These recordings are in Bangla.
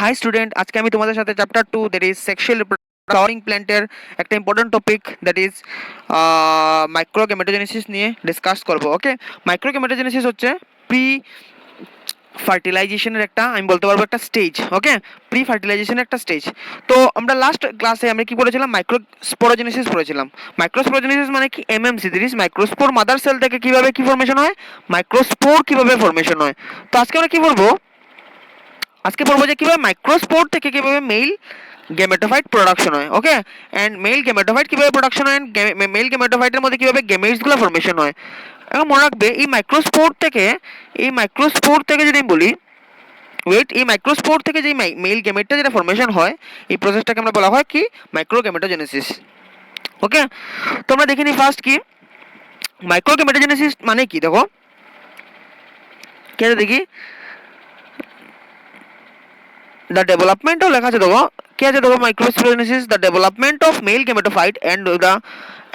হাই স্টুডেন্ট, আজকে আমি তোমাদের সাথে chapter 2 that is sexual flowering প্ল্যান্টের একটা ইম্পর্টেন্ট টপিক দ্যাট ইজ মাইক্রোগেমেটোজেনেসিস নিয়ে ডিসকাস করব। ওকে, মাইক্রোগেমেটোজেনেসিস হচ্ছে প্রি ফার্টিলাইজেশনের একটা, আমি বলতে পারবো একটা স্টেজ। ওকে, প্রি ফার্টিলাইজেশনের একটা স্টেজ। তো আমরা লাস্ট ক্লাসে আমরা কি পড়েছিলাম? মাইক্রোস্পোরোজেনেসিস পড়েছিলাম। মাইক্রোস্পোরোজেনেসিস মানে কি? MMC, this microspore mother sell থেকে কিভাবে কি ফর্মেশন হয়, মাইক্রোস্পোর কিভাবে ফর্মেশন হয়। তো আজকে আমরা কি পড়বো? আজকে পড়বো যে কিভাবে মাইক্রোস্পোর থেকে কিভাবে মেল গেমেটোফাইট প্রোডাকশন হয়। ওকে, এন্ড মেল গেমেটোফাইট কিভাবে প্রোডাকশন হয়, মেল গেমেটোফাইটের মধ্যে কিভাবে গেমেটসগুলো ফর্মেশন হয়। এখন মনে রাখবে এই মাইক্রোস্পোর থেকে যদি আমি বলি, এই মাইক্রোস্পোর থেকে যে মেল গেমেটটা যেটা ফর্মেশন হয়, এই প্রসেসটাকে আমরা বলা হয় কি? মাইক্রোগেমেটোজেনেসিস। ওকে, তো আমরা দেখিনি ফার্স্ট কি মাইক্রোগেমেটোজেনেসিস মানে কি। দেখো কে দেখি, the development of লেখা আছে দেখো, কি আছে দেখো, microsporogenesis the development of male gametophyte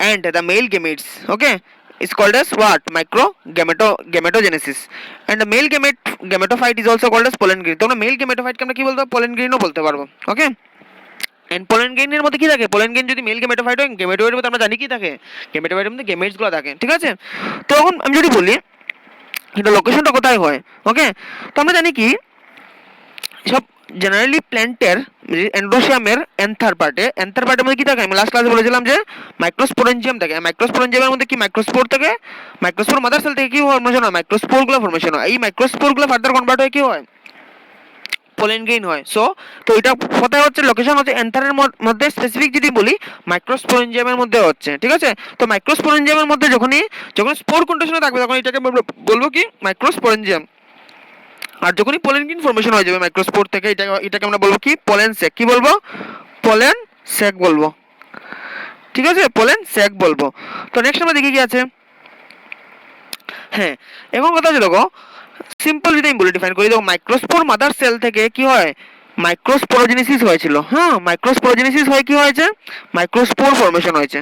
and the male gametes. Okay, is called as what? Gemetogenesis. And the male gametophyte is also called as pollen grain. তোমরা মেল গেমেটোফাইটকে আমরা কি বলতে পারবো? pollen grain ও বলতে পারবো। ওকে, এন্ড pollen grain এর মধ্যে কি থাকে? pollen grain যদি মেল গেমেটোফাইট হয়, গেমেটোফাইটের মধ্যে আমরা জানি কি থাকে, গেমেটোফাইটের মধ্যে গেমেটস গুলো থাকে। ঠিক আছে, তো এখন আমি যদি বলি এটা লোকেশনটা কোথায় হয়। ওকে, তো আমরা জানি কি সব জেনারেলি প্ল্যান্টের এন্ডোসিয়ামের এন্থার পার্টের মধ্যে কি থাকে? আমি লাস্ট ক্লাসে বলেছিলাম যে মাইক্রোস্পোরেঞ্জিয়াম থাকে। মাইক্রোস্পোরেঞ্জিয়ামের মধ্যে কি মাইক্রোস্পোর থেকে, মাইক্রোস্পোর মাদার সেল থেকে কি ফর্মেশন হয়? মাইক্রোস্পোরগুলো ফর্মেশন হয়। এই মাইক্রোস্পোরগুলো ফার্দার কনভার্ট হয়ে কি হয়? পোলেন গ্রেইন হয়। সো তো এটা কোথায় হচ্ছে? লোকেশন হচ্ছে এন্থারের মধ্যে, স্পেসিফিক যদি বলি মাইক্রোস্পোরেঞ্জিয়ামের মধ্যে হচ্ছে। ঠিক আছে, তো মাইক্রোস্পোরেঞ্জিয়ামের মধ্যে যখন স্পোর কন্ডিশনে থাকবে তখন এটাকে বলবো কি? মাইক্রোস্পোরেঞ্জিয়াম। আর যখনই পোলেন গ্রেইন ফর্মেশন হয়ে যাবে মাইক্রোস্পোর থেকে, এটাকে আমরা বলবো কি? Pollen sac. কি বলবো? পোলেন স্যাক বলবো। ঠিক আছে, পোলেন স্যাক বলবো। তো নেক্সট আমরা দেখি কি আছে। হ্যাঁ, এখন কথা হচ্ছে দেখো, সিম্পল যদি আমি বলে ডিফাইন করি, দেখো মাইক্রোস্পোর মাদার সেল থেকে কি হয়? মাইক্রোস্পোরোজেনেসিস হয়েছিল। হ্যাঁ, মাইক্রোস্পোরোজেনেসিস হয় কি হয়েছে? মাইক্রোস্পোর ফর্মেশন হয়েছে।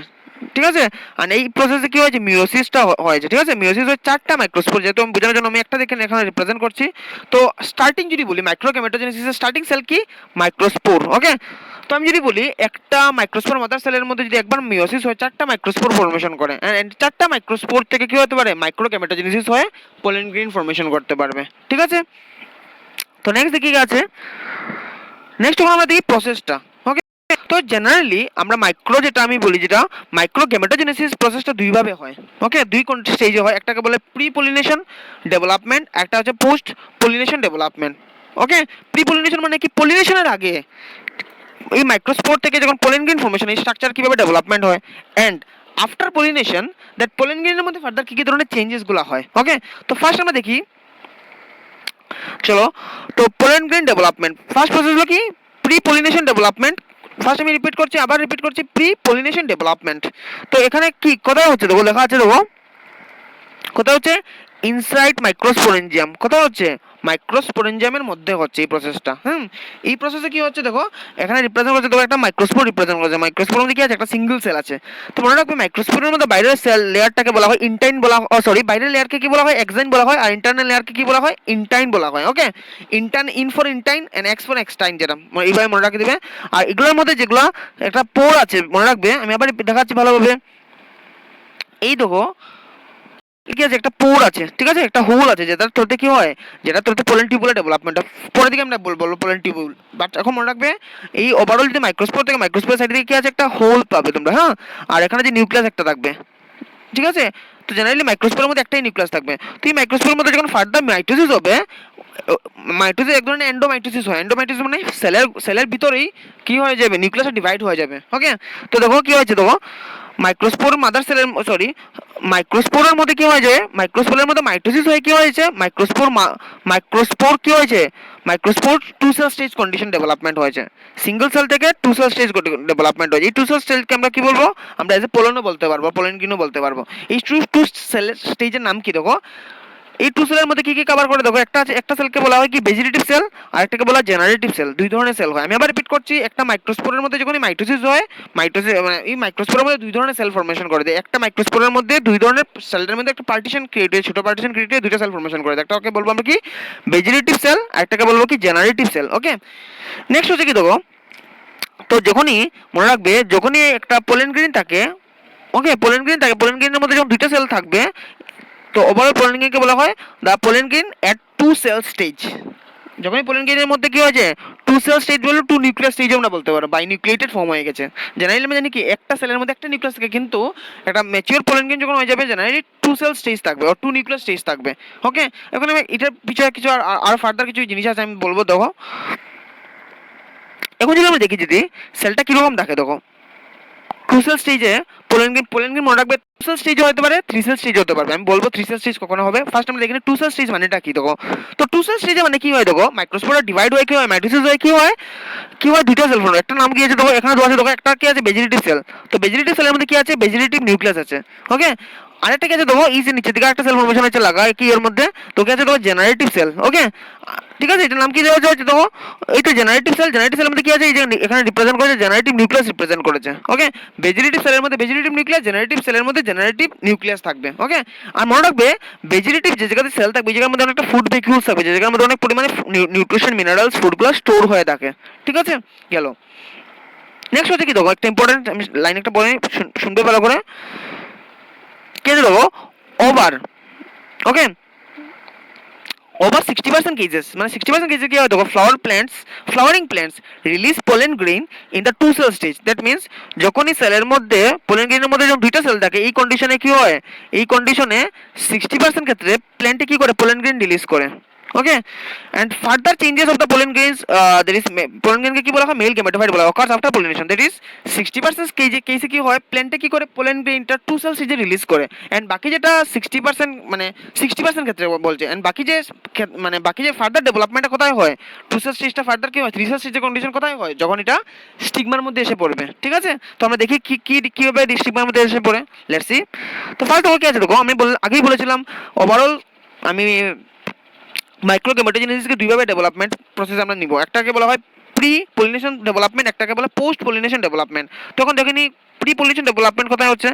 ঠিক আছে, আর এই প্রসেসে কি হয়েছে? মিওসিসটা হয়েছে। ঠিক আছে, মিওসিস হচ্ছে চারটা মাইক্রোস্পোর, যেহেতু আমি বোঝানোর জন্য আমি একটা দেখে এখানে রিপ্রেজেন্ট করছি। তো স্টার্টিং যদি বলি মাইক্রোগেমেটোজেনেসিসের স্টার্টিং সেল কি? মাইক্রোস্পোর। ওকে, তো আমি যদি বলি একটা মাইক্রোস্পোর মাদার সেলের মধ্যে যদি একবার মিওসিস হয়, চারটা মাইক্রোস্পোর ফর্মেশন করে, এন্ড চারটা মাইক্রোস্পোর থেকে কি হতে পারে? মাইক্রোগেমেটোজেনেসিস হয়ে পোলেন গ্রেইন ফর্মেশন করতে পারবে। ঠিক আছে, তো নেক্সট দেখি কি আছে। নেক্সট আমরা দেখি প্রসেসটা। ওকে, তো জেনারেলি আমরা যেটা আমি বলি, যেটা মাইক্রোগেমেটোজেনেসিস প্রসেসটা দুই ভাবে হয়। ওকে, দুই স্টেজে হয়। একটাকে বলে প্রি পলিনেশন ডেভেলপমেন্ট, একটা হচ্ছে post pollination development. Okay, pre pollination মানে কি? পলিনেশনের আগে এই মাইক্রোস্পোর থেকে যখন পোলেন গ্রেইন ফর্মেশন, এই স্ট্রাকচার কিভাবে ডেভেলপমেন্ট হয়, and after pollination that pollen গ্রেইনের মধ্যে ফার্দার কি কি ধরনের চেঞ্জেস গুলো হয়। ওকে, তো ফার্স্ট আমরা দেখি, চলো, তো pollen grain development first process হলো কি? Pre pollination development. ফার্স্ট আমি আবার রিপিট করছি, প্রি পলিনেশন ডেভেলপমেন্ট। তো এখানে কি কোথায় হচ্ছে দেখো, লেখা আছে দেখো, কোথায় হচ্ছে? ইনসাইড মাইক্রোস্পোরেঞ্জিয়াম। কোথায় হচ্ছে? মাইক্রোস্পোরেঞ্জিয়ামের মধ্যে হচ্ছে এই প্রসেসটা। এই প্রসেসে কি হচ্ছে দেখো, এখানে রিপ্রেজেন্ট করছে দেখো একটা মাইক্রোস্পোর রিপ্রেজেন্ট করছে। মাইক্রোস্পোর মধ্যে কি আছে? একটা সিঙ্গেল সেল আছে। তো মনে রাখবে মাইক্রোস্পোরের মধ্যে বাইরের সেল লেয়ারটাকে বলা হয় ইনটাইন বলা হয়, সরি, বাইরের লেয়ারকে কি বলা হয়? এক্সাইন বলা হয়, আর ইন্টারনাল লেয়ারকে কি বলা হয়? ইনটাইন বলা হয়। Okay, in for intine and ex for extine, যেটা এইভাবে মনে রাখে দিবে। আর এগুলোর মধ্যে যেগুলো একটা পোর আছে মনে রাখবে, আমি আবার দেখাচ্ছি ভালোভাবে। এই দেখো কি আছে? একটা পোর আছে। ঠিক আছে, একটা হোল আছে, যেটা তোতে কি হয়? যেটা তোতে পোলেন টিউবুলার ডেভেলপমেন্ট। পরের দিকে আমরা বলবো পোলেন টিউবুল। বাট এখন মনে রাখবে এই ওভারঅল যদি মাইক্রোস্পোর থেকে, মাইক্রোস্পোর সাইড থেকে কি আছে? একটা হোল পাবে তোমরা। হ্যাঁ, আর এখানে যে নিউক্লিয়াস একটা থাকবে। ঠিক আছে, তো জেনারেলি মাইক্রোস্পোরের মধ্যে একটাই নিউক্লিয়াস থাকবে। তো এই মাইক্রোস্পোরের মধ্যে যখন ফার্দার মাইটোসিস হবে, মাইটোসিস এক ধরনের এন্ডোমাইটোসিস হয়। এন্ডোমাইটোসিস মানে সেলের ভিতরেই কি হয়ে যাবে? নিউক্লিয়াসটা ডিভাইড হয়ে যাবে। ওকে, তো দেখো কি হয়েছে দেখো, মাইক্রোস্পোর মাদার সেলের, সরি, মাইক্রোস্পোরের মধ্যে কি হয়ে যায়? মাইক্রোস্পোরের মধ্যে মাইটোসিস হয়ে কি হয়েছে? মাইক্রোস্পোর কি হয়েছে? Microspore two cell stage condition development হয়েছে। সিঙ্গেল সেল থেকে টু সেল স্টেজ ডেভেলপমেন্ট হয়েছে। এই টু সেল স্টেজকে আমরা কি বলবো? আমরা এজ এ পোলেনও বলতে পারবো, পোলেন গ্রেইনও বলতে পারবো। এই টু সেল স্টেজের নাম কি দেখো? এই টু সেলের মধ্যে কি কি কভার করে দেখো, একটা সেলকে বলা হয় কি ভেজিটেটিভ সেল, আর একটাকে বলা হয় জেনারেটিভ সেল। দুই ধরনের সেল হয়। আমি আবার রিপিট করছি, একটা মাইক্রোস্পোরের মধ্যে যখন মাইটোসিস হয়, মাইটোসিস মানে এই মাইক্রোস্পোরের মধ্যে দুই ধরনের সেল ফর্মেশন করে দেয়। একটা মাইক্রোস্পোরের মধ্যে দুই ধরনের সেলের মধ্যে একটা পার্টিশন ক্রিয়েট হয়, ছোট পার্টিশন ক্রিয়েট হয়ে দুইটা সেল ফর্মেশন করে দেয়। একটাকে বলবো আমরা কি ভেজিটেটিভ সেল, আর একটাকে বলবো কি জেনারেটিভ সেল। ওকে, নেক্সট হচ্ছে কি দেখো, তো যখনই মনে রাখবে যখনই একটা পোলেন গ্রেইন থাকে, ওকে পোলেন গ্রেইন থাকে, পোলেন গ্রেইনের মধ্যে যখন দুইটা সেল থাকবে, তো ওভারঅল পোলেন গ্রেইনকে বলা হয় the pollen grain at two cell stage. যখনই পোলেন গ্রেইনের মধ্যে কি হয়েছে টু সেল স্টেজ বলে টু নিউক্লিয়াস স্টেজ আমরা বলতে পারো, বাই নিউক্লিয়েটেড ফর্ম হয়ে গেছে। জেনারেলি আমরা জানি কি একটা সেলের মধ্যে একটা নিউক্লিয়াস থাকে, কিন্তু একটা ম্যাচিওর পোলেন গ্রেইন যখন হয়ে যাবে জেনারেলি টু সেল স্টেজ থাকবে আর টু নিউক্লিয়াস স্টেজ থাকবে। ওকে, এখন আমি এটার পিছনে কিছু আর ফার্দার কিছু জিনিস আছে আমি বলবো। দেখো এখন যদি আমরা দেখি যদি সেলটা কিরকম থাকে, দেখো টু সেল স্টেজে পোলেন গ্রেইন মনে রাখবে টু সেল স্টেজ হতে পারে, থ্রি সেল স্টেজ হতে পারবে। আমি বলবো থ্রি সেল স্টেজ কখনো হবে। ফার্স্ট আমরা দেখি টু সেল স্টেজ মানেটা কি। দেখো তো টু সেল স্টেজে মানে কি হয়, দেখো মাইক্রোস্পোরা ডিভাইড হয় কি হয়, মাইটোসিস হয় কি হয়, কি হয় দুইটা সেল ফর্ম। একটা নাম কি আছে দেখো, এখানে দেওয়া আছে দেখো, একটা কি আছে ভেজিটেটিভ সেল। তো ভেজিটেটিভ সেলের মধ্যে কি আছে ভেজিটেটিভ নিউক্লিয়াস আছে। ওকে, আরেকটা কি আছে দেখো এই যে নিচের দিকে একটা সেল ফর্মেশন হচ্ছে লাগা কি এর মধ্যে, তো কি আছে দেখো জেনারেটিভ সেল। ওকে, ঠিক আছে, এটার নাম কি দেওয়া হচ্ছে দেখো, এই তো জেনারেটিভ সেল। জেনারেটিভ সেলের মধ্যে কি আছে এই যে এখানে রিপ্রেজেন্ট করেছে জেনারেটিভ নিউক্লিয়াস রিপ্রেজেন্ট করেছে। ওকে, ভেজিটেটিভ সেলের মধ্যে ভেজিটেটিভ নিউক্লিয়াস, জেনারেটিভ সেলের মধ্যে জেনারেটিভ নিউক্লিয়াস থাকবে। ওকে, আর মনে রাখবে ভেজিটেটিভ যে জায়গাতে সেল থাকবে, এই জায়গার মধ্যে অনেকটা ফুড ভেহিকুলস থাকবে, যে জায়গার মধ্যে অনেক পরিমাণে নিউট্রিশন মিনারেলস ফুডগুলো স্টোর হয়ে থাকে। ঠিক আছে, গেল। নেক্সট হচ্ছে কি দেখো একটা ইম্পর্টেন্ট আমি লাইন একটা বলে শুনবে ভালো করে, কে দেখো ওভার। ওকে, over 60% cases মানে 60% cases কি হয় দেখো flowering plants release pollen grain in the two cell stage. that means যখনই সেলের মধ্যে pollen গ্রেইনের মধ্যে যখন দুইটা সেল থাকে, এই কন্ডিশনে কি হয়, এই কন্ডিশনে 60% ক্ষেত্রে প্ল্যান্টে কি করে pollen grain রিলিজ করে। ওকে, and further changes of the pollen grains there is pollen grain কে কি বলা হয় মেল gametophyte বলা হয় occurs after pollination. that is 60% কেসে কি হয় প্ল্যান্টে কি করে pollen grainটা টু সেল স্টেজে রিলিজ করে, এন্ড বাকি যেটা 60% মানে 60% ক্ষেত্রে বলছে, এন্ড বাকি যে মানে বাকি যে ফার্দার ডেভেলপমেন্টটা কোথায় হয়, টু সেল স্টেজটা ফার্দার কি হয় থ্রি সেল স্টেজের কন্ডিশন কোথায় হয়, যখন এটা স্টিগমার মধ্যে এসে পড়বে। ঠিক আছে, তো আমরা দেখি কি কি কিভাবে স্টিগমার মধ্যে এসে পড়ে। Let's see. তো ফার্স্ট কি আছে দেখো, আমি আগেই বলেছিলাম ওভারঅল আমি মাইক্রোগেমেটোজেনেসিসকে দুইভাবে ডেভেলপমেন্ট প্রসেস আমরা নিব। একটাকে বলা হয় প্রি পলিনেশন ডেভেলপমেন্ট, একটাকে বলা পোস্ট পলিনেশন ডেভেলপমেন্ট। তখন দেখে নি প্রি পলিনেশন ডেভেলপমেন্ট কোথায় হচ্ছে,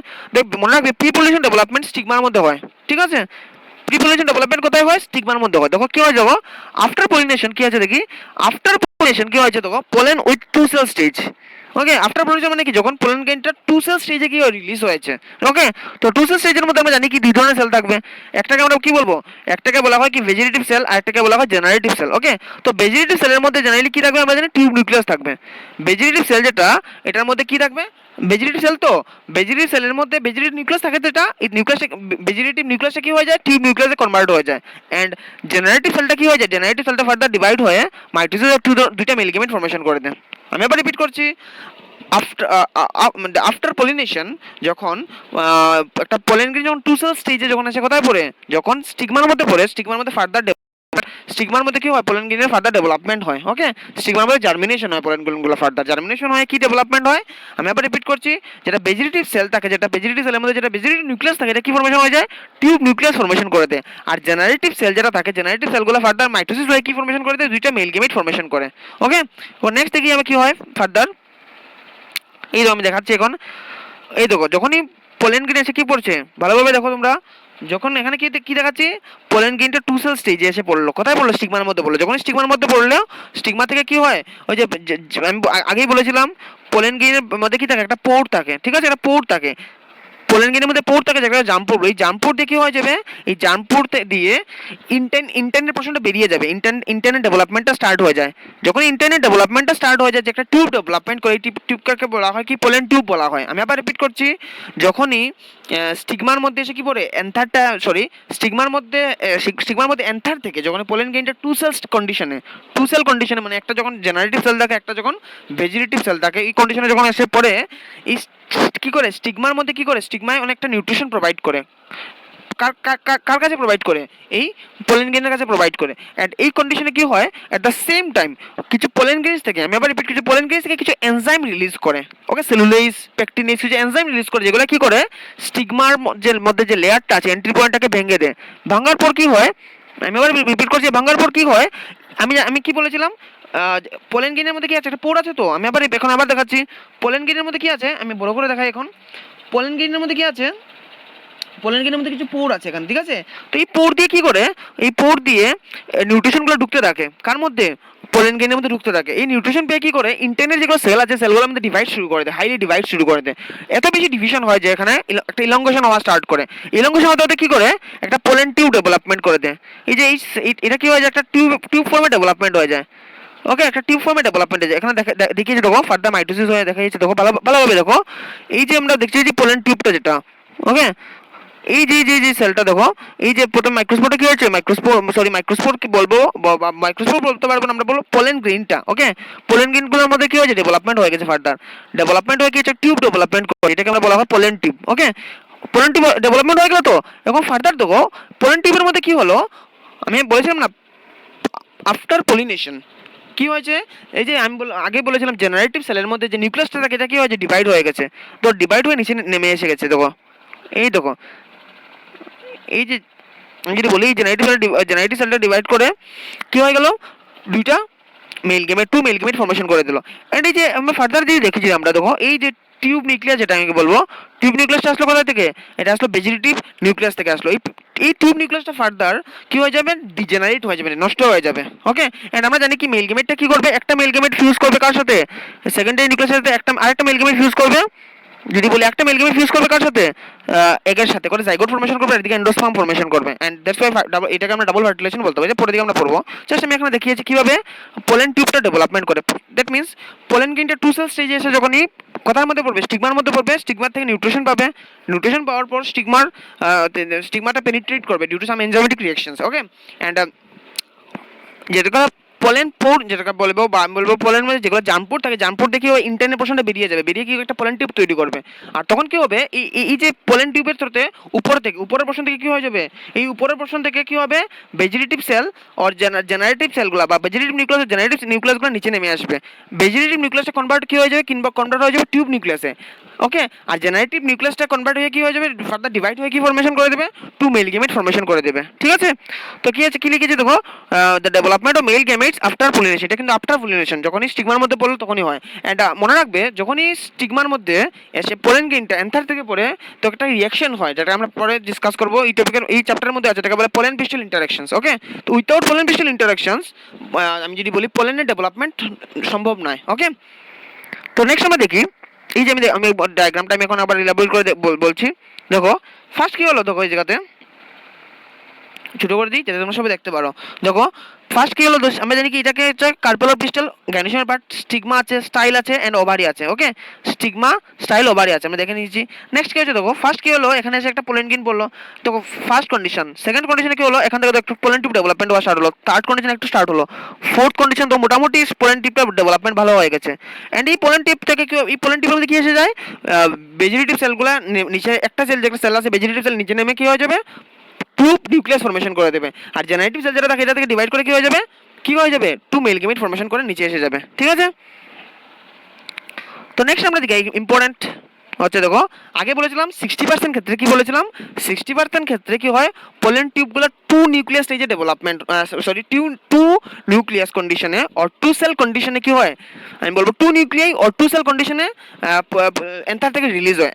মনে রাখবে প্রি পলিনেশন ডেভেলপমেন্ট স্টিগমার মধ্যে হয়। ঠিক আছে, প্রি পলিনেশন ডেভেলপমেন্ট কোথায় হয় স্টিগমার মধ্যে হয়। দেখো কি হয়, দেখো আফটার পলিনেশন কি আছে দেখি, আফটার পলিনেশন কি হয়েছে দেখো pollen with two cell stage. Okay, after pollination মানে কি যখন পোলেন গ্রেইনটা টু সেল স্টেজে কি রিলিজ হয়েছে। ওকে, তো টু সেল স্টেজের মধ্যে আমরা জানি কি দুই ধরনের সেল থাকবে, একটাকে আমরা কি বলবো, একটাকে বলা হয় কি ভেজিটেটিভ সেল, আর একটাকে বলা হয় জেনারেটিভ সেল। ওকে, তো ভেজিটেটিভ সেলের মধ্যে জেনারেলি কি থাকবে আমরা জানি টিউব নিউক্লিয়াস থাকবে। ভেজিটেটিভ সেল যেটা এটার মধ্যে কি থাকবে ভেজিটেটিভ সেল, তো ভেজিটেটিভ সেলের মধ্যে ভেজিটেটিভ নিউক্লিয়াস থাকে, যেটা এই নিউক্লিয়াস ভেজিটেটিভ নিউক্লিয়াসটা কি হয়ে যায় টিউব নিউক্লিয়াসে কনভার্ট হয়ে যায়। এন্ড জেনারেটিভ সেলটা কি হয়ে যায়, জেনারেটিভ সেলটা ফার্দার ডিভাইড হয়ে মাইটোসিসে দুইটা মেলগেমেট ফর্মেশন করে দেয়। আমি আবার রিপিট করছি, আফটার পলিনেশন যখন একটা পোলেন গ্রেইন যখন টু সেল স্টেজে যখন আসে কোথায় পড়ে, যখন স্টিগমার মধ্যে পড়ে, স্টিগমার মধ্যে ফার্দার স্টিগমার মধ্যে কি হয় পোলেন গ্রেইনের ফার্দার ডেভেলপমেন্ট হয়। ওকে, স্টিগমার মধ্যে জার্মিনেশন হয়, পোলেন গ্রেইনগুলো ফার্দার জার্মিনেশন হয়, কি ডেভেলপমেন্ট হয় আমি আবার রিপিট করছি, যেটা ভেজিটেটিভ সেল থাকে, যেটা ভেজিটেটিভ সেলের মধ্যে যেটা ভেজিটেটিভ নিউক্লিয়াস থাকে, এটা কি ফর্মেশন হয়ে যায় টিউব নিউক্লিয়াস ফর্মেশন করে দেয়। আর জেনারেটিভ সেল যেটা থাকে, জেনারেটিভ সেলগুলো ফার্দার মাইটোসিস হয়ে কি ফর্মেশন করে দেয়, দুইটা মেল গেমেট ফর্মেশন করে। ওকে, তো নেক্সট দেখি আমি কি হয় ফার্দার, এই আমি দেখাচ্ছি এখন। এই দেখো যখনই পোলেন গ্রেইন এসে কি পড়ছে ভালোভাবে দেখো তোমরা, যখন এখানে কি কি দেখাচ্ছি পোলেন গ্রেইনটা টু সেল স্টেজে এসে পড়লো, কোথায় পড়লো স্টিগমার মধ্যে পড়লো। যখন স্টিগমার মধ্যে পড়লো, স্টিগমা থেকে কি হয় ওই যে আমি আগেই বলেছিলাম পোলেন গ্রেইনের মধ্যে কি থাকে একটা পোর থাকে। ঠিক আছে, একটা পোর থাকে পোলেন গ্রেইনের মধ্যে পোর থাকে, যেটা জাম্পোর। এই জাম্পোর দিয়ে কি হয়ে যাবে, এই জাম্পোর দিয়ে ইন্টারনেট পোর্শনটা বেরিয়ে যাবে, ইন্টারনেট ডেভেলপমেন্টটা স্টার্ট হয়ে যায়। যখন ইন্টারনেট ডেভেলপমেন্টটা স্টার্ট হয়ে যায়, যে একটা টিউব ডেভেলপমেন্ট করে, এই টিউবকে বলা হয় কি পোলেন টিউব বলা হয়। আমি আবার রিপিট করছি, যখনই স্টিগমার মধ্যে এসে কি পড়ে অ্যান্থারটা স্টিগমার মধ্যে অ্যান্থার থেকে যখন পোলেন গ্রেইনটা টু সেল কন্ডিশনে মানে একটা যখন জেনারেটিভ সেল থাকে, একটা যখন ভেজিটেটিভ সেল থাকে, এই কন্ডিশনে যখন এসে পড়ে, এই কি করে স্টিগমার মধ্যে কি করে স্টিগমায় অনেকটা নিউট্রিশন প্রোভাইড করে। কার কাছে প্রোভাইড করে, এই পোলেন গ্রেনের কাছে প্রোভাইড করে। অ্যান্ড এই কন্ডিশনে কি হয়, অ্যাট দ্য সেম টাইম কিছু পোলেন গ্রেনস থেকে, আমি আবার রিপিট, কিছু পোলেন গ্রেনস থেকে কিছু এনজাইম রিলিজ করে, ওকে, সেলুলোজ, পেকটিনেজ, কিছু এনজাইম রিলিজ করে, যেগুলো কি করে স্টিগমার মধ্যে যে লেয়ারটা আছে এন্ট্রি পয়েন্টটাকে ভেঙে দেয়। ভাঙার পর কি হয়, আমি আবার রিপিট করছি, ভাঙার পর কি হয়, আমি কি বলেছিলাম, পোলেন গ্রেনের মধ্যে কি আছে, একটা পোর আছে, তো আমি এখন আবার দেখাচ্ছি পোলেন গ্রেনের মধ্যে কি আছে, আমি বড় করে দেখাই এখন। পোলেন গ্রেনের মধ্যে কি আছে, পোলেন গ্রেনের মধ্যে কিছু পোর আছে এখানে, ঠিক আছে। তো এই পোর দিয়ে কি করে, এই পোর দিয়ে নিউট্রিশনগুলো ঢুকতে থাকে, কার মধ্যে, পোলেন গ্রেনের মধ্যে ঢুকতে থাকে। এই নিউট্রিশন পেয়ে কি করে, ইন্টারনের যেগুলো সেল আছে সেলগুলোর মধ্যে ডিভাইড শুরু করে দেয়, হাইলি ডিভাইড শুরু করে দেয়। এত বেশি ডিভিশন হয় যে এখানে একটা ইলংগেশন হওয়া স্টার্ট করে। ইলংগেশন হতে হতে কি করে, একটা পোলেন টিউব ডেভেলপমেন্ট করে দেয়। এই যে এটা কি হয়ে যায়, একটা টিউব ফর্মে ডেভেলপমেন্ট হয়ে যায়, ওকে, একটা টিউব ফর্মে ডেভেলপমেন্ট হয়ে যায়। এখানে দেখিয়েছি দেখো, ফার্দার মাইটোসিস হয়ে দেখা যাচ্ছে, দেখো ভালোভাবে দেখো, এই যে আমরা দেখছি যে পোলেন টিউবটা যেটা, ওকে, এই যে সেলটা দেখো, এই যে প্রথম মাইক্রোস্পোরটা কি হয়েছে, মাইক্রোস্পোর কি বলবো, মাইক্রোস্পোর বলতে পারবো না, আমরা বলবো পোলেন গ্রেনটা, ওকে, পোলেন গ্রেনগুলোর মধ্যে কি হয়েছে, ডেভেলপমেন্ট হয়ে গেছে, ফার্দার ডেভেলপমেন্ট হয়ে গিয়েছে, টিউব ডেভেলপমেন্ট করে, এটাকে আমরা বলা হয় পোলেন টিউব, ওকে। পোলেন টিউব ডেভেলপমেন্ট হয়ে গেল, তো এখন ফার্দার দেখো পোলেন টিউবের মধ্যে কি হলো, আমি বলেছিলাম না, আফটার পলিনেশন কি হয়েছে, এই যে আমি আগে বলেছিলাম জেনারেটিভ সেলের মধ্যে যে নিউক্লিয়াসটা থাকে এটা কি হয়েছে, ডিভাইড হয়ে গেছে, তো ডিভাইড হয়ে নিচে নেমে এসে গেছে, দেখো, এই দেখো, এই যে আমি যদি বলি জেনারেটিভ সেলটা ডিভাইড করে কি হয়ে গেল, দুইটা male gamete, two male gamete formation করে দিল। এন্ড এই যে আমরা ফার্দার দিয়ে দেখেছি আমরা, দেখো এই যে টিউব নিউক্লিয়াস, যেটা আমি বলবো টিউব নিউক্লিয়াসটা আসলো কোথা থেকে, এটা আসলো ভেজিটেটিভ নিউক্লিয়াস থেকে আসলো। এই টিউব নিউক্লিয়াসটা ফার্দার কি হয়ে যাবে, ডিজেনারেট হয়ে যাবে, নষ্ট হয়ে যাবে, ওকে। এন্ড আমরা জানি কি মেল গেমেটটা কি করবে, একটা মেল গেমেট ফিউজ করবে কার সাথে, সেকেন্ডারি নিউক্লিয়াসের সাথে আরেকটা মেল গেমেট ফিউজ করবে, যদি বলি একটা মেল গেমেট ফিউজ করবে কার সাথে, এগের সাথে করে জাইগোট ফর্মেশন করবে, এদিকে এন্ডোস্পার্ম ফর্মেশন করবে। এন্ড দ্যাটস ওয়াই এটাকে আমরা ডাবল ফার্টিলাইজেশন বলতে পারি, পরের দিকে আমরা পড়বো। জাস্ট আমি এখানে দেখিয়েছি কিভাবে পোলেন টিউবটা ডেভেলপমেন্ট করে। দ্যাট মিন্স পোলেন গ্রেনটা টু সেল স্টেজে এসে যখনই কথার মধ্যে পড়বে, স্টিগমার মধ্যে পড়বে, স্টিগমার থেকে নিউট্রিশন পাবে, নিউট্রিশন পাওয়ার পর স্টিগমাটা পেনিট্রেট করবে due to some enzymatic reactions, okay. And যেটা পোলেন পোর যেটাকে বলবো, বা আমি বলবো পোলেন মধ্যে যেগুলো জাম্পুর থাকে, জাম্পুর দেখি ওই ইন্টারনাল পোর্শনটা বেরিয়ে যাবে, বেরিয়ে গিয়ে একটা পোলেন টিউব তৈরি করবে। আর তখন কি হবে, এই যে পোলেন টিউবের থ্রুতে উপরের পোর্শন থেকে কি হয়ে যাবে, এই উপরের পোর্শন থেকে কি হবে, ভেজিটেটিভ সেল আর জেনারেটিভ সেলগুলো বা ভেজিটেটিভ নিউক্লিয়াস, জেনারেটিভ নিউক্লিয়াসগুলো নিচে নেমে আসবে। ভেজিটেটিভ নিউক্লিয়াসটা কনভার্ট কি হয়ে যাবে, কিংবা কনভার্ট হয়ে যাবে টিউব নিউক্লিয়াসে, ওকে। আর জেনারেটিভ নিউক্লিয়াসটা কনভার্ট হয়ে কি হয়ে যাবে, ফার্দার ডিভাইড হয়ে কি ফর্মেশন করে দেবে, টু মেল গেমেট ফর্মেশন করে দেবে, ঠিক আছে। তো কি আছে, কি লিখেছি দেখো, the development of male gametes after pollination, এটা কিন্তু আফটার পলিনেশন, যখনই স্টিগমার মধ্যে পড়লো তখনই হয়। অ্যান্ড মনে রাখবে, যখনই স্টিগমার মধ্যে এসে পোলেন গ্রেনটা অ্যান্থার থেকে পড়ে, তো একটা রিঅ্যাকশন হয়, যেটা আমরা পরে ডিসকাস করবো, এই টপিকের এই চ্যাপ্টারের মধ্যে আছে, যেটাকে বলে পোলেন পিস্টল ইন্টারাকশনস, ওকে। তো উইথাউট পোলেন পিস্টল ইন্টারাকশনস আমি যদি বলি পোলেনের ডেভেলপমেন্ট সম্ভব নয়, ওকে। তো নেক্সট আমরা দেখি, এই যে আমি ডায়াগ্রামটা আমি এখন আবার রিলাবল করে বলছি, দেখো ফার্স্ট কি হলো, দেখো এই জায়গাতে ছোটো করে দিই যাতে তোমরা সবাই দেখতে পারো। দেখো ফার্স্ট কি হলো, আমরা জানি কি এটাকে হচ্ছে কার্পেল অফ পিস্টল, গ্যানিশনের পার্ট, স্টিগমা আছে, স্টাইল আছে, এন্ড ওভারি আছে, ওকে। স্টিগমা, স্টাইল, ওভারি আছে, আমরা দেখে নিয়েছি। নেক্সট কি হচ্ছে, দেখো ফার্স্ট কি হলো, এখানে এসে একটা পোলেন গ্রেন বললো, দেখো ফার্স্ট কন্ডিশন। সেকেন্ড কন্ডিশনে কি হলো, এখান থেকে একটু পোলেন টিউব ডেভেলপমেন্ট হওয়া স্টার্ট হলো। থার্ড কন্ডিশন একটু স্টার্ট হলো। ফোর্থ কন্ডিশন তো মোটামুটি পোলেন টিউবটা ডেভেলপমেন্ট ভালো হয়ে গেছে। এন্ড এই পোলেন টিউব থেকে কি, এই পোলেন টিউবের মধ্যে কি এসে যায়, ভেজিটেটিভ সেলগুলো নিচে, একটা সেল যেটা সেল আছে ভেজিটেটিভ সেল, নিচে নেমে কি হয়ে যাবে, টু নিউক্লিয়াস ফর্মেশন করে দেবে। আর জেনারেটিভ সেল যেটা থাকে এটা থেকে ডিভাইড করে কি হয়ে যাবে, টু মেল গেমেট ফর্মেশন করে নিচে এসে যাবে, ঠিক আছে। তো নেক্সট আমরা দেখি ইম্পর্টেন্ট হচ্ছে, দেখো আগে বলেছিলাম 60% ক্ষেত্রে কি বলেছিলাম, 60% ক্ষেত্রে কি হয়, পোলেন টিউবগুলো টু নিউক্লিয়াস স্টেজে ডেভেলপমেন্ট, টু নিউক্লিয়াস কন্ডিশনে অর টু সেল কন্ডিশনে কি হয়, আমি বলবো two nuclei or two cell কন্ডিশনে এন্থার থেকে রিলিজ হয়।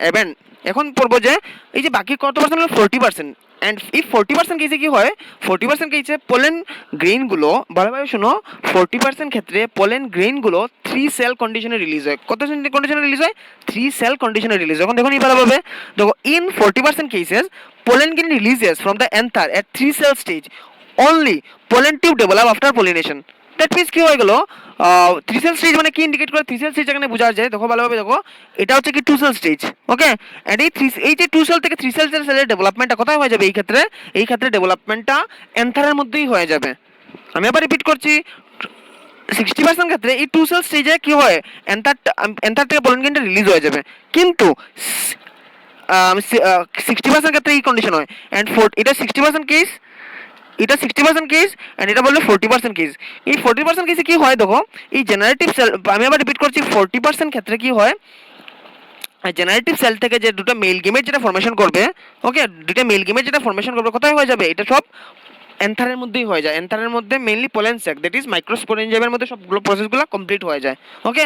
এখন পড়বো যে এই যে বাকি কত পার্সেন্ট হলো, 40%। অ্যান্ড এই 40% কেসে কি হয়, 40% কেসে পোলেন গ্রেইনগুলো, ভালোভাবে শোনো, 40% ক্ষেত্রে পোলেন গ্রেইনগুলো 3 সেল কন্ডিশনে রিলিজ হয়। কত কন্ডিশনে রিলিজ হয়, 3 সেল কন্ডিশনে রিলিজ হয়। এখন দেখুন ভালোভাবে, দেখো in 40% cases pollen grain releases from the anther at 3 cell stage, only pollen tube develop after pollination. That means কি হয়ে গেল, 3 সেল স্টেজ মানে কি ইন্ডিকেট করে, 3 সেল স্টেজ এখানে বোঝা যায়, দেখো ভালোভাবে দেখো, এটা হচ্ছে কি 2 সেল স্টেজ, ওকে। এন্ড এই যে 2 সেল থেকে 3 সেলের ডেভেলপমেন্টটা কোথায় হয়ে যাবে, এই ক্ষেত্রে ডেভেলপমেন্টটা অ্যান্থারের মধ্যেই হয়ে যাবে। আমি আবার রিপিট করছি, 60% ক্ষেত্রে এই 2 সেল স্টেজে কি হয়, অ্যান্থার থেকে পোলেন গ্রেইনটা রিলিজ হয়ে যাবে। কিন্তু 60% ক্ষেত্রে এই কন্ডিশন হয়, অ্যান্ড এটা 60% কেস, এটা 60% কেস, অ্যান্ড এটা বললো 40% কেস। এই 40% কেসে কি হয় দেখো, এই জেনারেটিভ সেল, আমি আবার রিপিট করছি, 40% ক্ষেত্রে কি হয়, জেনারেটিভ সেল থেকে যে দুটো মেল গেমেট যেটা ফর্মেশন করবে, ওকে, দুটো মেল গেমেট যেটা ফর্মেশন করবে কোথায় হয়ে যাবে, এটা সব অ্যান্থারের মধ্যেই হয়ে যায়। অ্যান্থারের মধ্যে mainly pollen sac, that is মাইক্রোস্পোরেঞ্জিয়ামের মধ্যে সবগুলো প্রসেসগুলো কমপ্লিট হয়ে যায়। ওকে,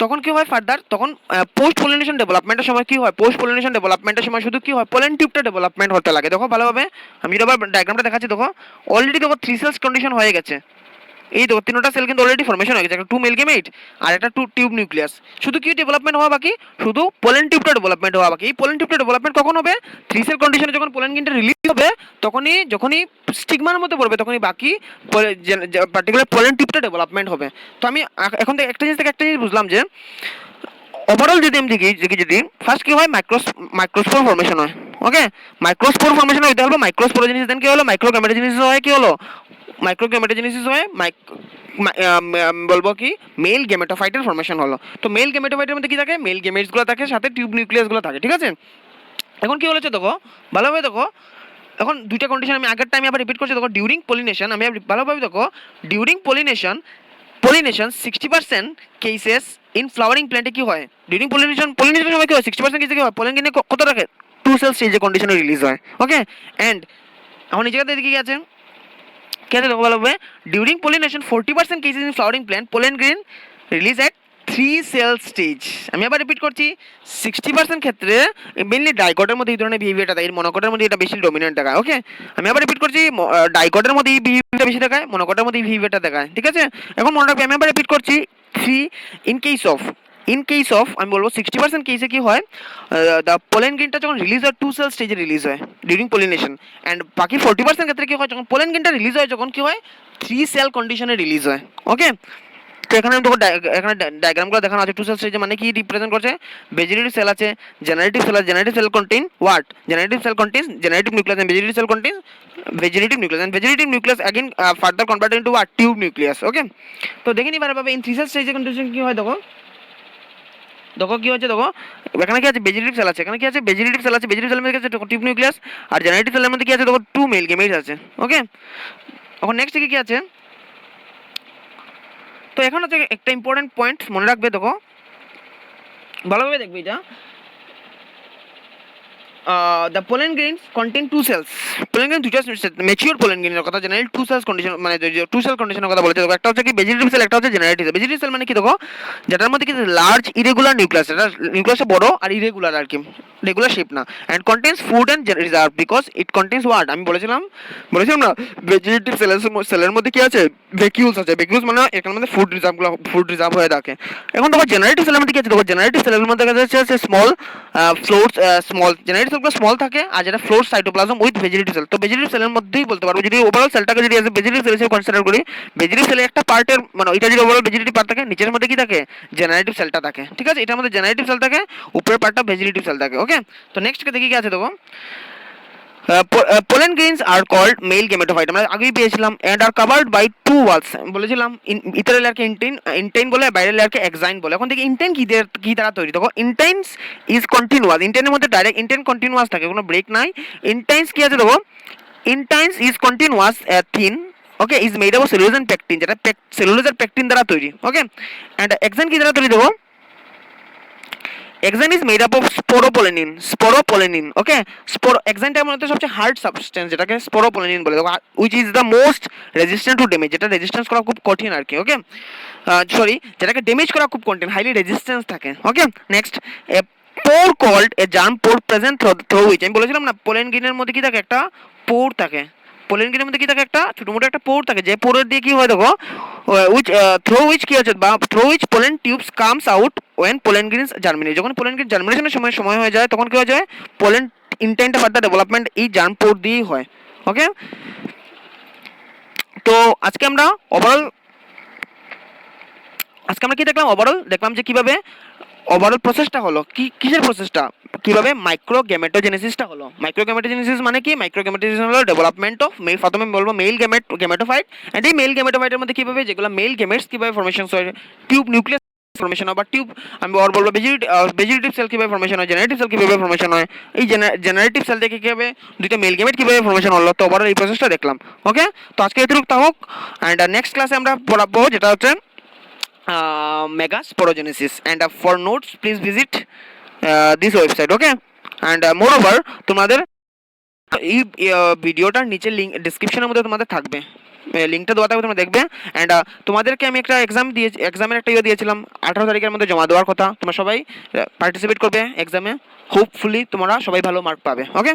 তখন কি হয় ফার্দার, তখন পোস্ট পলিনেশন ডেভেলপমেন্টের সময় কি হয়, পোস্ট পলিনেশন ডেভেলপমেন্টের সময় শুধু কি হয়, পোলেন টিউবটা ডেভেলপমেন্ট হতে লাগে। দেখো ভালোভাবে, আমি যদি আবার ডায়াগ্রামটা দেখাচ্ছি, দেখো অলরেডি দেখো 3 সেলস কন্ডিশন হয়ে গেছে। এই দেখো তিনটা সেল কিন্তু অলরেডি ফর্মেশন হয়ে গেছে, একটা 2 মেল গেমেট আর একটা 2 টিউব নিউক্লিয়াস। শুধু কি ডেভেলপমেন্ট হওয়া বাকি, শুধু পোলেন টিউবটা ডেভেলপমেন্ট হওয়া বাকি। এই পোলেন টিউবটা ডেভেলপমেন্ট কখন হবে, 3 সেল কন্ডিশনে যখন পোলেন গিনটা রিলিজ হবে, যখনই স্টিগমার মধ্যে পড়বে, তখনই বাকি পার্টিকুলার পোলেন টিউবটা ডেভেলপমেন্ট হবে। তো আমি এখন থেকে একটা জিনিস বুঝলাম যে ওভারঅল যদি আমি দেখি, যদি ফার্স্ট কি হয়, মাইক্রোস্পোর ফর্মেশন হয়। ওকে, মাইক্রোস্পোর ফর্মেশন হইতে হলো মাইক্রোস্পোরোজেনিস, দেন কি হলো মাইক্রোগ্যামেটোজেনিসিস হয়, কি হলো মাইক্রোগ্যামেটোজেনিসিস হয়, বলবো কি মেল গেমেটোফাইটের ফর্মেশন হলো। তো মেল গেমেটোফাইটের মধ্যে কি থাকে, মেল গেমেটসগুলো থাকে, সাথে টিউব নিউক্লিয়াসগুলো থাকে, ঠিক আছে। এখন কি হয়েছে দেখো ভালোভাবে, দেখো এখন দুইটা কন্ডিশন আমি আগের টাইমে আবার রিপিট করছি। দেখো ডিউরিং পলিনেশন, আমি ভালোভাবে দেখো, during pollination 60% cases in flowering প্ল্যান্টে কি হয়, ডিউরিং পলিনেশনের সময় কি হয়, 60% কেসে কি হয়, পোলেন গিনে কত রাখে, 2 সেল স্টেজে কন্ডিশনে রিলিজ হয়। ওকে, অ্যান্ড এখন এই জায়গাতে কি আছে, কি আছে দেখো ভালোভাবে, during pollination 40% cases in flowering plant pollen grain release at 3 cell stage. আমি আবার রিপিট করছি, 60% ক্ষেত্রে মেনলি ডাইকটের মধ্যে এই ধরনের বিহেভিয়ারটা দেয়, মনোকটের মধ্যে এটা বেশি ডমিনেন্ট দেখায়। ওকে, আমি আবার রিপিট করছি, ডাইকটের মধ্যে এই বিহেভিয়ারটা বেশি দেখায়, মনোকটের মধ্যে এই বিহেভিয়ারটা দেখায়, ঠিক আছে। এখন মনে রাখবে, আমি আবার রিপিট করছি, 3 ইন কেস অফ আমি বলবো 60% কেসে কি হয়, দ্য পোলেন গ্রিনটা যখন রিলিজ হয় 2 সেল স্টেজে রিলিজ হয় ডিউরিং পলিনেশন, অ্যান্ড বাকি 40% ক্ষেত্রে কি হয়, যখন পোলেন গ্রিনটা রিলিজ হয় যখন কি হয়, 3 সেল কন্ডিশনে রিলিজ হয়। ওকে, তো এখানে দেখো এখানে ডায়াগ্রামগুলো দেখানো আছে, 2 সেল স্টেজ মানে কি রিপ্রেজেন্ট করছে, ভেজিটেটিভ সেল আছে, জেনারেটিভ সেল আছে, generative cell contain what, generative cell contains generative nucleus, and vegetative cell contains vegetative nucleus, and vegetative nucleus again further converted into what, tube nucleus. Okay, তো দেখে নিবার ভাবে ইন 3 সেল স্টেজে কন্ডিশন কি হয়, দেখো কি হচ্ছে, দেখো এখানে কি আছে, ভেজিটেটিভ সেল আছে, এখানে কি আছে, ভেজিটেটিভ সেল আছে, ভেজিটেটিভ সেলের মধ্যে কি আছে, টিউব নিউক্লিয়াস, আর জেনারেটিভ সেলের মধ্যে কি আছে, দেখো 2 মেল গেমেটস আছে। ওকে, এখন নেক্সট কি আছে, তো এখন হচ্ছে একটা ইম্পর্টেন্ট পয়েন্ট মনে রাখবে, দেখো ভালোভাবে দেখবে এটা, the pollen grains contain 2 cells, pollen grain দুটো ম্যাচিওর পোলেন গ্রেইনের কথা, জেনারেল 2 সেলস কন্ডিশন মানে 2 সেল কন্ডিশনের কথা বলেছে। দেখো একটা হচ্ছে কি ভেজিটেটিভ সেল, একটা হচ্ছে জেনারেটিভ সেল। ভেজিটেটিভ সেল মানে কি, দেখো যেটার মধ্যে কি লার্জ ইরেগুলার নিউক্লিয়াস, এটা নিউক্লিয়াসটা বড় আর ইরেগুলার আর কি, রেগুলার শেপ না, and contains food and reserve because it contains what, আমি বলেছিলাম না ভেজিটেটিভ সেলের মধ্যে কি আছে, ভ্যাকিউলস আছে, ভ্যাকিউলস মানে এখানের মধ্যে ফুড রিজার্ভ হয়ে থাকে। এখন দেখো জেনারেটিভ সেলের মধ্যে কি আছে, দেখো জেনারেটিভ সেলের মধ্যে আছে স্মল ফ্লোরস, স্মল জেনারেটিভ সেলগুলো স্মল থাকে, আর যেটা floor cytoplasm with vegetative cell. তো ভেজিটেটিভ সেলের মধ্যেই বলতে পারবো, যদি ওভারঅল সেলটাকে যদি এজ এ ভেজিটেটিভ সেল হিসেবে কনসিডার করি, ভেজিটেটিভ সেলের একটা পার্টের মানে এটা যদি ওভারঅল ভেজিটেটিভ পার্ট থাকে, নিচের মধ্যে কি থাকে, জেনারেটিভ সেলটা থাকে, ঠিক আছে। এটার মধ্যে জেনারেটিভ সেল থাকে, উপরের পার্টটা ভেজিটেটিভ সেল থাকে। ওকে, তো নেক্সট দেখি কি আছে, দেখো pollen grains are called male gametophyte, আমরা আগেই পেয়েছিলাম, and are covered by 2 walls, বলেছিলাম ইথারের লেয়ারকে ইন্টেইন বলে, বাইরের লেয়ারকে এক্সাইন বলে। এখন দেখি ইন্টেইন কি দ্বারা তৈরি, দেখো ইন্টেইনস ইজ কন্টিনিউয়াস, ইন্টেইনের মধ্যে ডাইরেক্ট ইন্টেইন কন্টিনিউয়াস থাকে, কোনো ব্রেক নাই। ইন্টেইনস কি আছে, দেখো intines is continuous thin, okay, is made of cellulose and pectin, যেটা সেলুলোজ আর পেকটিন দ্বারা তৈরি। ওকে, এন্ড এক্সাইন কি দ্বারা তৈরি, দেখো exine is made up of sporopollenin. Okay, এক্সাইনটার মধ্যে সবচেয়ে হার্ড সাবস্টেন্স যেটাকে স্পোরোপোলেনিন বলে, which is the most resistant to damage, যেটা রেজিস্ট্যান্স করা খুব কঠিন আর কি। ওকে, যেটাকে ড্যামেজ করা খুব কঠিন, হাইলি রেজিস্ট্যান্স থাকে। Okay, next pore called a germ pore present through which, আমি বলেছিলাম না পোলেন গ্রিনের মধ্যে কি থাকে, একটা পোর থাকে, পোলেন গ্রিনের মধ্যে কি থাকে, একটা ছোটমোটো একটা পোর থাকে, যে পোরের দিয়ে কি হয়, দেখো which through which কি আছে বা through which pollen tubes comes out when pollen grains germinate, যখন pollen grain জার্মিনেশনের সময় হয়ে যায়, তখন কি হয়ে যায়, pollen intent ফার্দার ডেভেলপমেন্ট এই জার্ম পোর দিয়েই হয়। ওকে, তো আজকে আমরা কি দেখলাম, দেখলাম যে কিভাবে ওভারঅল প্রসেসটা হলো, কিসের প্রসেসটা, কিভাবে মাইক্রোগ্যামেটোজেনেসিসটা হলো। মাইক্রোগ্যামেটোজেনেসিস মানে কি, মাইক্রোগ্যামেটোজেনেসিস হলো ডেভেলপমেন্ট অফ মেল, প্রথমে বলবো মেল গ্যামেটোফাইট, এন্ড এই মেল গ্যামেটোফাইটের মধ্যে কিভাবে যেগুলো মেল গ্যামেটস কিভাবে ফর্মেশন হয়, টিউব নিউক্লিয়াস ফর্মেশন হয় বা টিউব, আমি ওর বলবো ভেজিটেটিভ সেল কীভাবে ফর্মেশন হয়, জেনারেটিভ সেল কীভাবে ফর্মেশন হয়, এই জেনারেটিভ সেল থেকে কীভাবে দুইটা মেল গেমেট কীভাবে ফর্মেশন হলো, তো ওভারঅল এই প্রসেসটা দেখলাম। ওকে, তো আজকে এতটুকু থাকুক, অ্যান্ড নেক্সট ক্লাসে আমরা পড়াবো যেটা হচ্ছে megasporogenesis, and for notes please visit this website. Okay, and moreover তোমাদের এই ভিডিওটার নিচে লিঙ্ক ডিসক্রিপশনের মধ্যে তোমাদের থাকবে, লিঙ্কটা দেওয়া থাকবে, তোমরা দেখবে। অ্যান্ড তোমাদেরকে আমি একটা এক্সামের একটা দিয়েছিলাম 18 তারিখের মধ্যে জমা দেওয়ার কথা, তোমরা সবাই পার্টিসিপেট করবে এক্সামে, হোপফুলি তোমরা সবাই ভালো মার্ক পাবে। ওকে।